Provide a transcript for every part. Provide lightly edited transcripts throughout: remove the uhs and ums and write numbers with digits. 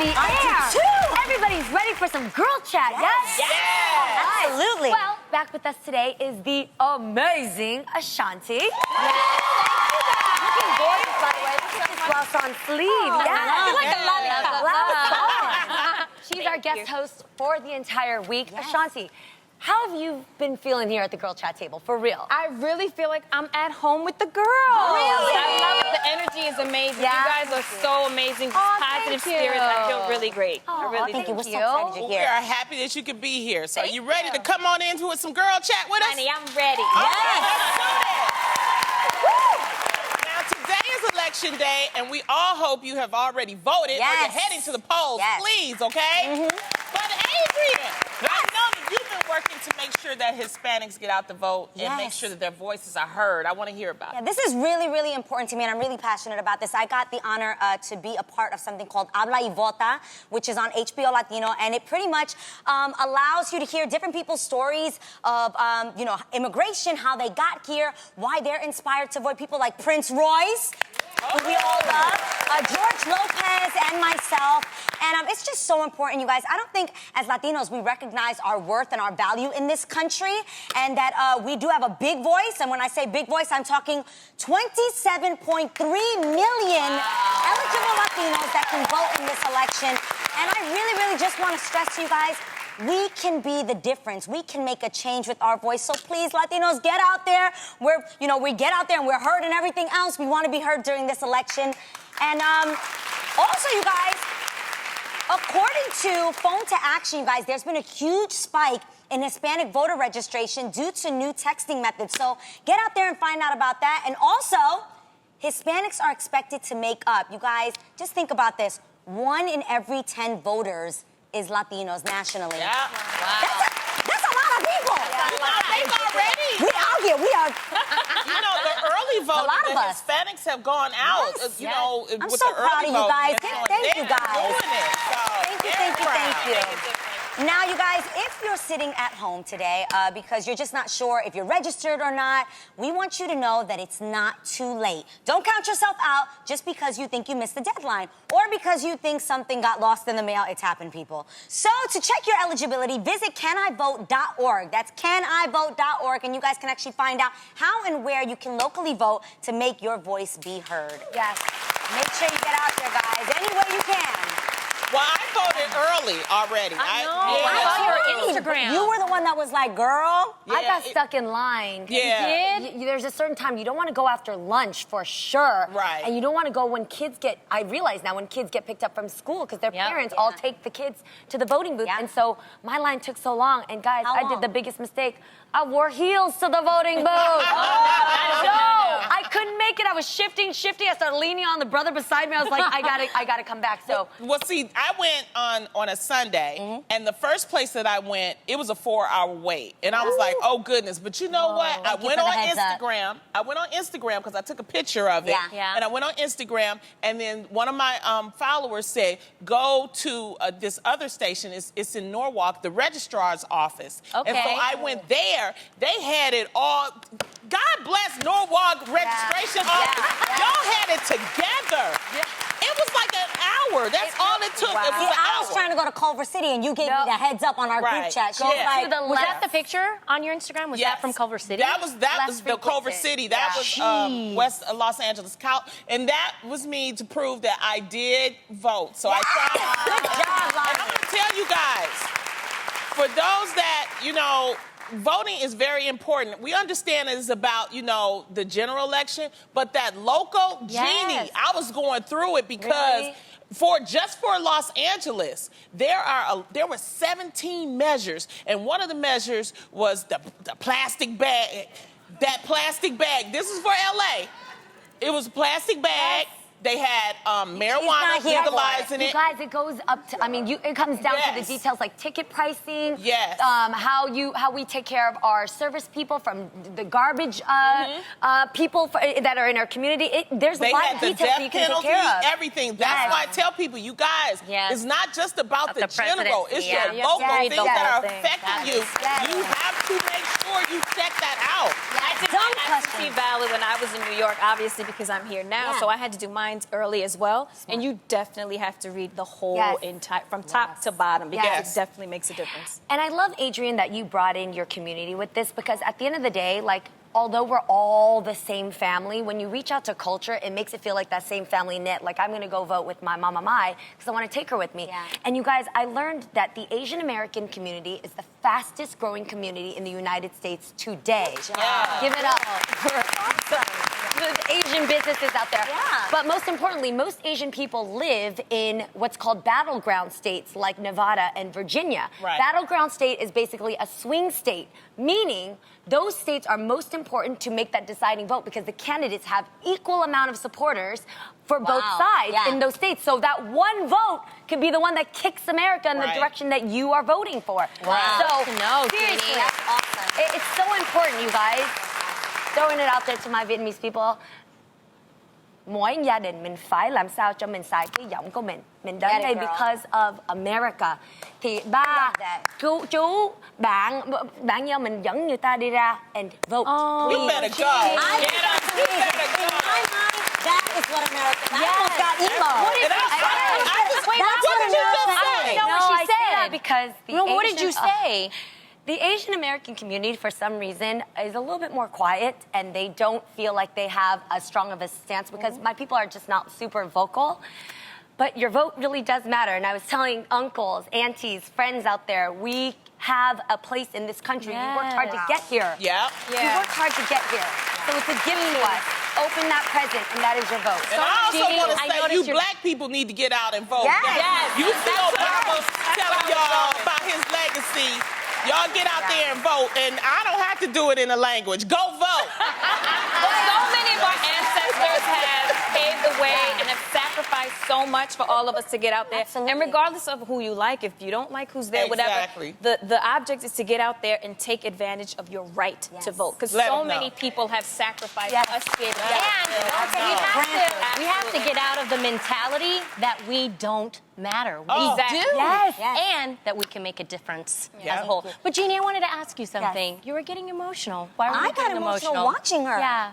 the I air. do too. Everybody's ready for some girl chat, yes? Yes. Absolutely. Well, back with us today is the amazing Ashanti. Looking gorgeous, by the way. Look at this gloss-on sleeve. You're like a lollipop. She's our guest host for the entire week. Yes. Ashanti, how have you been feeling here at the girl chat table, for real? I really feel like I'm at home with the girls. Really? I love it. The energy is amazing. Yeah. You guys are so amazing. Just Oh, positive thank you. spirits. I feel really great. I really Thank do. you. We're so you. excited you're We here. are happy that you could be here. So, Thank are you ready you. to come on into it some girl chat with us? Honey, I'm ready. Okay, let's do this. Now, today is election day, and we all hope you have already voted or Yes. you're heading to the polls. Yes. Please, okay? But Adrian, I know that you've been working to make sure that Hispanics get out the vote and make Yes. sure that their voices are heard. I want to hear about Yeah, it. this is really, really important to me, and I'm really passionate about this. I got the honor to be a part of something called Habla y Vota, which is on HBO Latino, and it pretty much allows you to hear different people's stories of, immigration, how they got here, why they're inspired to vote. People like Prince Royce, who we all love, George Lopez, and myself. And it's just so important, you guys. I don't think as Latinos we recognize our worth and our value in this country, and that we do have a big voice. And when I say big voice, I'm talking 27.3 million eligible Latinos that can vote in this election. And I really, really just want to stress to you guys, we can be the difference. We can make a change with our voice. So please, Latinos, get out there. We get out there and we're heard and everything else. We want to be heard during this election. And also, you guys, according to Phone to Action, you guys, there's been a huge spike in Hispanic voter registration due to new texting methods. So get out there and find out about that. And also, Hispanics are expected to make up. You guys, just think about this. 1 in every 10 voters is Latinos nationally. Yeah. That's a lot of people. They've already. We out here. We are. You know, the early vote, lot of the us. Hispanics have gone out, Yes. with I'm the so early proud of you vote. guys. And Thank you, they're guys. doing it. So Thank you, they're thank you, proud. thank you. Now, you guys, if you're sitting at home today because you're just not sure if you're registered or not, we want you to know that it's not too late. Don't count yourself out just because you think you missed the deadline or because you think something got lost in the mail. It's happened, people. So to check your eligibility, visit canivote.org. That's canivote.org, and you guys can actually find out how and where you can locally vote to make your voice be heard. Yes. Make sure you get out there, guys, any way you can. Well, I voted early already. I know. Yeah. I saw your Really? Instagram. You were the one that was like, girl. I Yeah, got stuck in line. Yeah. There's a certain time you don't want to go after lunch for sure. Right. And you don't want to go when kids get, I realize now when kids get picked up from school because their Yep. parents all take the kids to the voting booth. Yeah. And so my line took so long. And guys, How I long? did the biggest mistake. I wore heels to the voting booth. I couldn't make it. I was shifting. I started leaning on the brother beside me. I was like, I gotta come back. So Well, see, I went on a Sunday, and the first place that I went, it was a 4-hour wait. And I was like, oh, goodness. But you know what? I Thank you went for on the heads up. Instagram. I went on Instagram because I took a picture of it. Yeah. Yeah. And I went on Instagram, and then one of my followers said, go to this other station. It's in Norwalk, the registrar's office. And so Okay. I went there. They had it all. God bless Norwalk registration office. Y'all had it together. It was like an hour. That's all it took. It was See, an I was hour. trying to go to Culver City, and you gave me the heads up on our group Right. chat. She Go was to like, the Was left. that the picture on your Instagram? Was that from Culver City? That was Less the Culver frequented. City. That was West Los Angeles. And that was me to prove that I did vote. So I tried. Good job, And I'm Lonnie. going to tell you guys, for those that, voting is very important. We understand it's about, the general election, but that local, Yes. Jeannie, I was going through it because Really? for Los Angeles, there were 17 measures, and one of the measures was the plastic bag. That plastic bag. This is for LA. It was a plastic bag. They had marijuana not here for legalizing You it. guys, it goes up to, it comes down to the Yes. details like ticket pricing. Yes. How we take care of our service people from the garbage people that are in our community. There's They a lot had of the details that you death can take penalty, care of. everything. That's why I tell people, you guys, Yes. it's not just about the the general. It's presidency, your yeah. local Yes, things yes, that are yes. affecting you. Yes. You have to make sure you check that out. Yes. did Dumb my absentee question. ballot when I was in New York, obviously, because I'm here now. Yeah. So I had to do mine early as well. And you definitely have to read the whole Yes. entire, from top to bottom, because Yes. it definitely makes a difference. And I love, Adrian, that you brought in your community with this, because at the end of the day, like, although we're all the same family, when you reach out to culture, it makes it feel like that same family knit. Like, I'm gonna go vote with my mama Mai because I wanna take her with me. Yeah. And you guys, I learned that the Asian American community is the fastest growing community in the United States today. Give it up for the Asian businesses out there. Yeah. But most importantly, most Asian people live in what's called battleground states like Nevada and Virginia. Right. Battleground state is basically a swing state, meaning those states are most important to make that deciding vote because the candidates have equal amount of supporters for both Wow. sides Yeah. in those states. So that one vote could be the one that kicks America in the Right. direction that you are voting for. Wow. So Good to know, seriously, Jeannie. That's awesome. it's so important, you guys. Throwing it out there to my Vietnamese people. Mỗi gia đình mình phải làm sao cho mình xài cái giọng của mình. Mình đến Get it, đây girl. because of America. Thì ba, love that. chú, bạn nhau mình dẫn người ta đi ra and vote. Oh. You please. better go. I Get think up. that's You amazing. better In go. my mind, that is what America. I Yes. almost got emo. What is And it? I- I just- Wait, That's what did you just America say? is. know what she I say that said. because the No, what did you Asian- say? The Asian American community, for some reason, is a little bit more quiet, and they don't feel like they have as strong of a stance because my people are just not super vocal. But your vote really does matter. And I was telling uncles, aunties, friends out there, we have a place in this country. You worked hard to get here. Yep. You worked hard to get here. So it's a gift to us. Open that present, and that is your vote. And I also Jeannie, want to I say, noticed you you're- black people need to get out and vote. Yes. Yes. You see That's Obama right. telling y'all about his legacy. Y'all get out there and vote. And I don't have to do it in a language. Go vote. So many of our ancestors have paved the way and have sacrificed so much for all of us to get out there. Absolutely. And regardless of who you like, if you don't like who's there, Exactly. whatever, the object is to get out there and take advantage of your right to Yes. vote. Because Let so 'em know. many people have sacrificed Yes. us to get And out. we have to get out of the mentality that we don't matter. We Oh. Exactly. do. Yes. Yes. And that we can make a difference Yeah. as a whole. But Jeannie, I wanted to ask you something. You were getting emotional. Why were I you got getting emotional watching her. Yeah.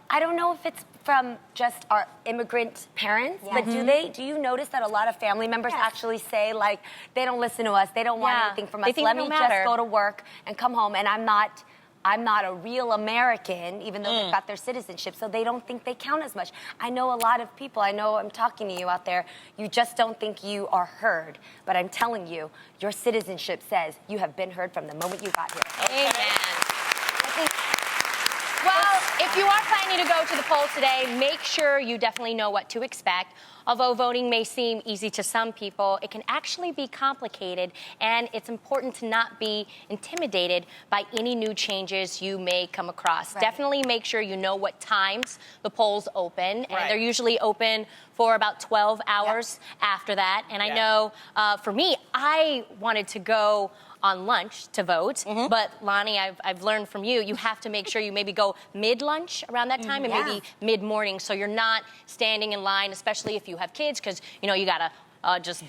I don't know if it's from just our immigrant parents, but do you notice that a lot of family members Yes. actually say, like, they don't listen to us, they don't want Yeah. anything from They us, think let we me don't just matter. go to work and come home, and I'm not a real American, even though they've got their citizenship, so they don't think they count as much. I know a lot of people, I know I'm talking to you out there, you just don't think you are heard, but I'm telling you, your citizenship says you have been heard from the moment you got here. Amen. Well, if you are planning to go to the polls today, make sure you definitely know what to expect. Although voting may seem easy to some people, it can actually be complicated, and it's important to not be intimidated by any new changes you may come across. Definitely make sure you know what times the polls open, and Right. they're usually open for about 12 hours after that. And I Yeah. know for me, I wanted to go on lunch to vote, but Lonnie, I've learned from you, you have to make sure you maybe go mid-lunch around that time and Yeah. maybe mid-morning, so you're not standing in line, especially if you have kids, because you gotta just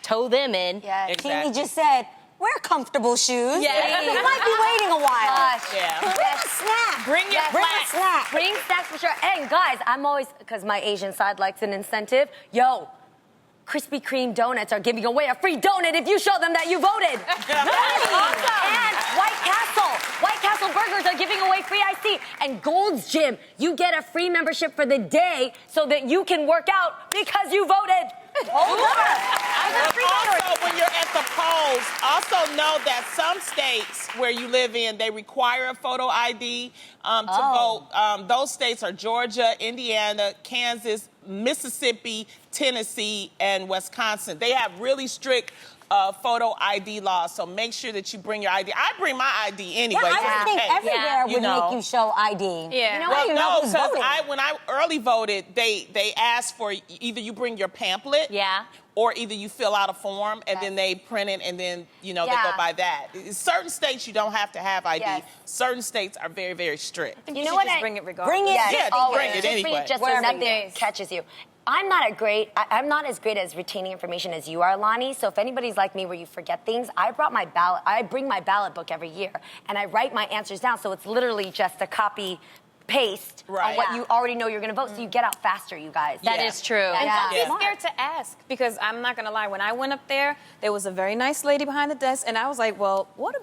tow them in. Yes. Exactly. Jeannie just said, wear comfortable shoes. Yeah. You might be waiting a while. Gosh. Yeah. Bring a snack. Bring your Bring a snacks. snack. Bring snacks for sure. And guys, I'm always, because my Asian side likes an incentive, Krispy Kreme donuts are giving away a free donut if you show them that you voted. Awesome. And White Castle burgers are giving away free iced tea. And Gold's Gym, you get a free membership for the day so that you can work out because you voted. Hold Also, when you're at the polls, also know that some states where you live in, they require a photo ID to vote. Those states are Georgia, Indiana, Kansas, Mississippi, Tennessee, and Wisconsin. They have really strict photo ID laws, so make sure that you bring your ID. I bring my ID anyway. Yeah, I would think Okay. everywhere You would know. make you show ID. Yeah. You know, I Well, don't even know no, who's because voting. when I early voted, they asked for either you bring your pamphlet, Yeah. or either you fill out a form and then they print it and then they go by that. In certain states you don't have to have ID. Yes. Certain states are very, very strict. You know what? Bring it regardless. Bring it. Yeah, just Always. bring it Just anyway. just so Wherever nothing it is. catches you. I'm not as great as retaining information as you are, Lonnie. So if anybody's like me where you forget things, I bring my ballot book every year and I write my answers down. So it's literally just a copy paste on what you already know you're going to vote. So you get out faster, you guys. That is true. And don't be scared to ask, because I'm not going to lie. When I went up there was a very nice lady behind the desk, and I was like, well, what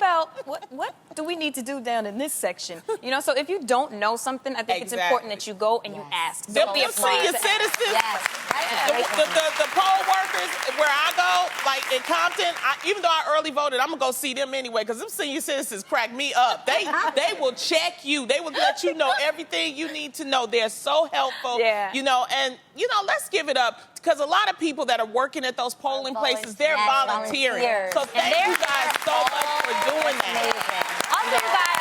do we need to do down in this section? You know, so if you don't know something, I think it's important that you go and you ask. Don't be afraid. Senior citizens. The poll workers where I go, like in Compton, even though I early voted, I'm going to go see them anyway, because them senior citizens crack me up. They will check you. They will let you know everything you need to know. They're so helpful. You know, and, you know, let's give it up, because a lot of people that are working at those polling places, they're volunteering. So thank you guys so much for doing that. Also, you guys,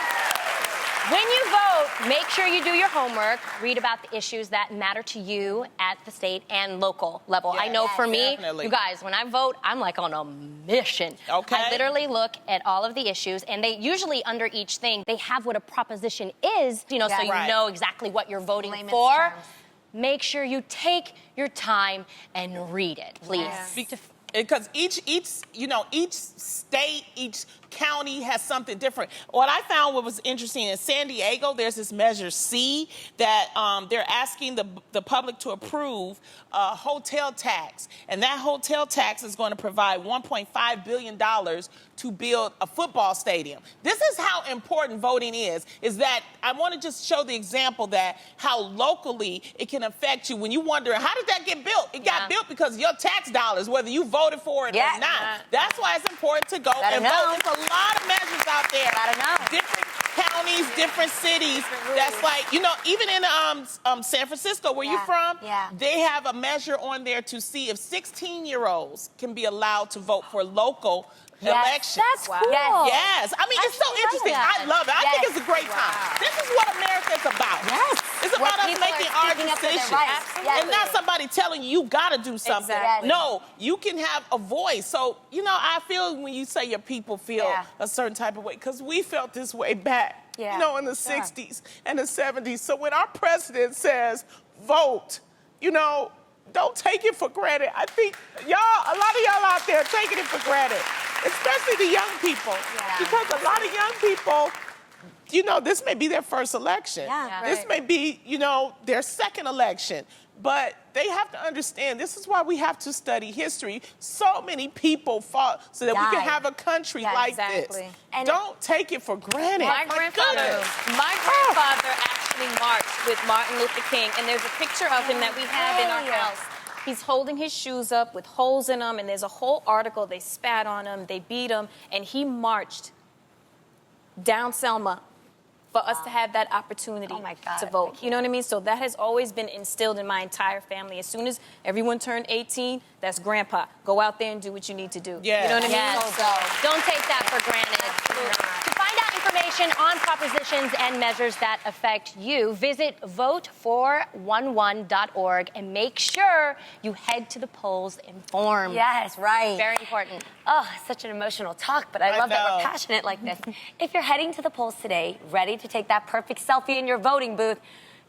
when you vote, make sure you do your homework. Read about the issues that matter to you at the state and local level. I know for me, you guys, when I vote, I'm like on a mission. I literally look at all of the issues, and they usually under each thing, they have what a proposition is, you know, so you know exactly what you're voting for. Make sure you take your time and read it, please. Because each state, each county has something different. What I found what was interesting in San Diego, there's this Measure C that they're asking the public to approve a hotel tax. And that hotel tax is going to provide $1.5 billion to build a football stadium. This is how important voting is that I want to just show the example that how locally it can affect you when you wonder, how did that get built? It got built because of your tax dollars, whether you voted for it or not. That's why it's important to go and vote. There's a lot of measures out there. Different counties, different cities. That's like, you know, even in San Francisco, where you're from, they have a measure on there to see if 16-year-olds can be allowed to vote for local elections. That's cool. Yes. I mean, it's so interesting. I love it. I think it's a great time. This is what America's about. It's about us making our decisions. And not somebody telling you got to do something. No, you can have a voice. So, you know, I feel when you say your people feel a certain type of way, because we felt this way back, you know, in the 60s and the 70s. So when our president says, vote, you know, don't take it for granted. I think a lot of y'all out there taking it for granted, especially the young people. Because a lot of young people, you know, this may be their first election. This may be, you know, their second election. But they have to understand, this is why we have to study history. So many people fought so that we can have a country like this. And don't take it for granted. My grandfather actually marched with Martin Luther King, and there's a picture of him that we have in our house. He's holding his shoes up with holes in them, and there's a whole article. They spat on him, they beat him, and he marched down Selma for us to have that opportunity to vote. You know what I mean? So that has always been instilled in my entire family. As soon as everyone turned 18, that's grandpa. Go out there and do what you need to do. You know what I mean? So don't take that for granted. To find out information on propositions and measures that affect you, visit vote411.org and make sure you head to the polls informed. Very important. Oh, such an emotional talk, but I love that we're passionate like this. If you're heading to the polls today, ready to take that perfect selfie in your voting booth,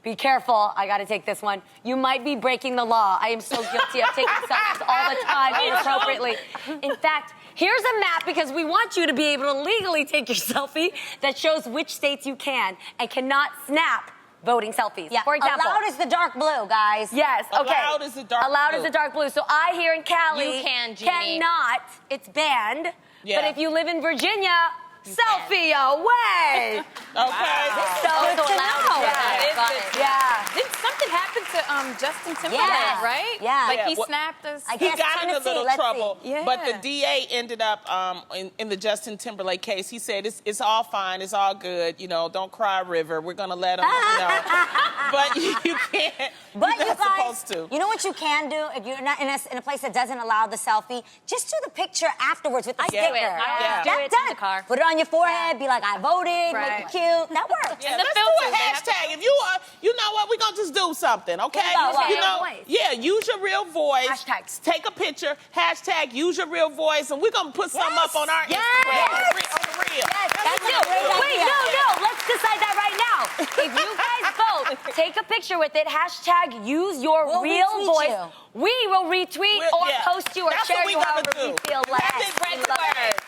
be careful. I got to take this one. You might be breaking the law. I am so guilty of taking selfies all the time inappropriately. In fact, here's a map because we want you to be able to legally take your selfie that shows which states you can and cannot snap voting selfies. For example, allowed is the dark blue, guys. Allowed is the dark blue. Allowed is the dark blue. So I here in Cali You can, Jeannie. cannot. It's banned. But if you live in Virginia, selfie away. So allowed. Didn't something happen to Justin Timberlake, right? Like he snapped us. He got in a little trouble, but the DA ended up in the Justin Timberlake case. He said it's all fine, it's all good. You know, don't cry, River. We're gonna let him. But you can't. But you're not supposed to. You know what you can do if you're not in a place that doesn't allow the selfie? Just do the picture afterwards with the sticker. I do it in the car. Put it on your forehead. Be like, I voted. Make it cute. That works. Let's do a hashtag. If you know what, we're gonna just do something, okay? Use your real voice. Hashtags. Take a picture. Hashtag use your real voice, and we're gonna put some up on our Instagram on the reel. That's it. Wait, no. Let's decide that right now. If you guys vote take a picture with it. Hashtag use your We'll real retweet voice. you. We will retweet or Yeah. post you or That's share what we you gotta however we do. feel led. That's it, spread the Love it. word.